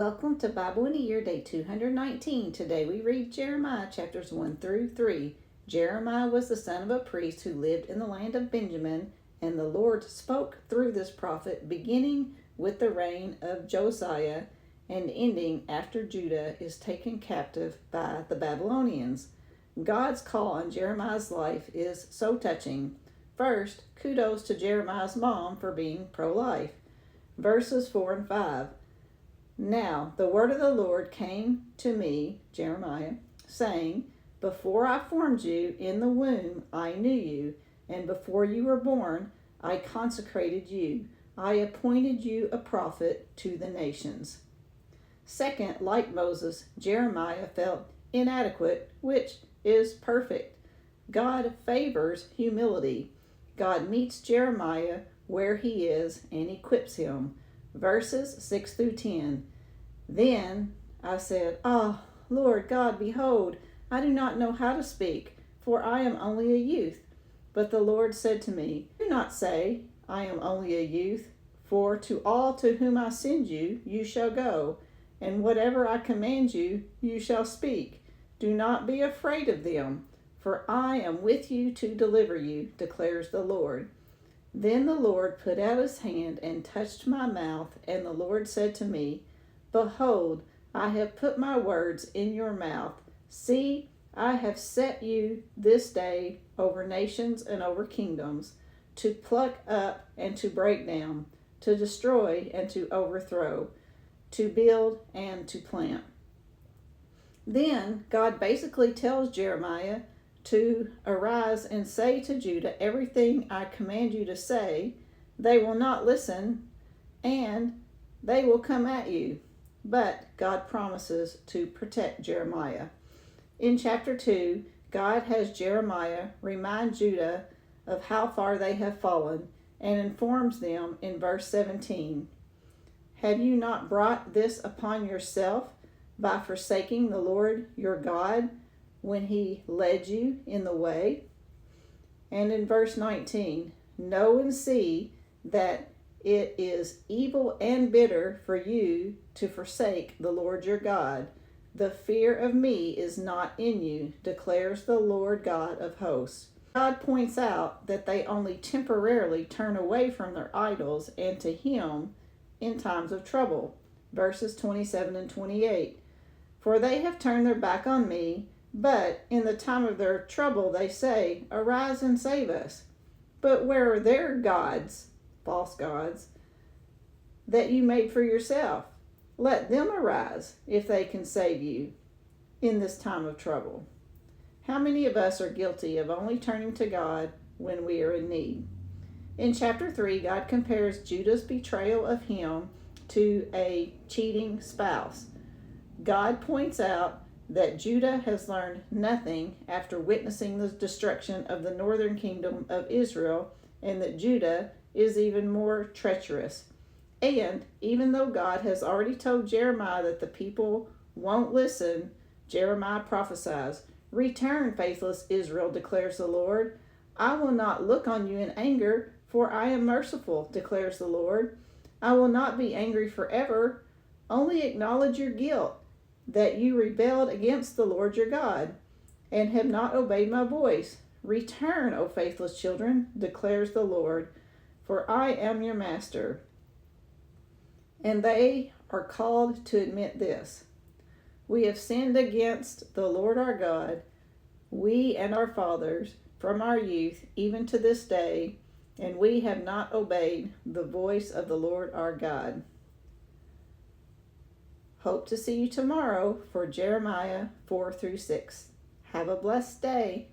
Welcome to Bible in a Year, day 219. Today we read Jeremiah chapters 1 through 3. Jeremiah was the son of a priest who lived in the land of Benjamin, and the Lord spoke through this prophet, beginning with the reign of Josiah and ending after Judah is taken captive by the Babylonians. God's call on Jeremiah's life is so touching. First, kudos to Jeremiah's mom for being pro-life. Verses 4 and 5. Now the word of the Lord came to me, Jeremiah, saying, Before I formed you in the womb, I knew you, and before you were born, I consecrated you. I appointed you a prophet to the nations. Second, like Moses, Jeremiah felt inadequate, which is perfect. God favors humility. God meets Jeremiah where he is and equips him. Verses 6 through 10. Then I said, Ah, Lord God, behold, I do not know how to speak, for I am only a youth. But the Lord said to me, Do not say, I am only a youth, for to all to whom I send you, you shall go, and whatever I command you, you shall speak. Do not be afraid of them, for I am with you to deliver you, declares the Lord. Then the Lord put out his hand and touched my mouth, and the Lord said to me, Behold, I have put my words in your mouth. See, I have set you this day over nations and over kingdoms, to pluck up and to break down, to destroy and to overthrow, to build and to plant. Then God basically tells Jeremiah to arise and say to Judah everything I command you to say. They will not listen, and they will come at you. But God promises to protect Jeremiah. In chapter 2, God has Jeremiah remind Judah of how far they have fallen and informs them in verse 17. Have you not brought this upon yourself by forsaking the Lord your God when he led you in the way? And in verse 19, know and see that it is evil and bitter for you to forsake the Lord your God. The fear of me is not in you, declares the Lord God of hosts. God points out that they only temporarily turn away from their idols and to him in times of trouble. Verses 27 and 28. For they have turned their back on me, but in the time of their trouble they say, Arise and save us. But where are their gods, false gods, that you made for yourself? Let them arise if they can save you in this time of trouble. How many of us are guilty of only turning to God when we are in need? In chapter 3, God compares Judah's betrayal of him to a cheating spouse. God points out that Judah has learned nothing after witnessing the destruction of the northern kingdom of Israel, and that Judah is even more treacherous. And even though God has already told Jeremiah that the people won't listen, Jeremiah prophesies, Return, faithless Israel, declares the Lord. I will not look on you in anger, for I am merciful, declares the Lord. I will not be angry forever. Only acknowledge your guilt, that you rebelled against the Lord your God, and have not obeyed my voice. Return, O faithless children, declares the Lord, for I am your master. And they are called to admit this. We have sinned against the Lord our God, we and our fathers, from our youth even to this day, and we have not obeyed the voice of the Lord our God. Hope to see you tomorrow for Jeremiah 4 through 6. Have a blessed day.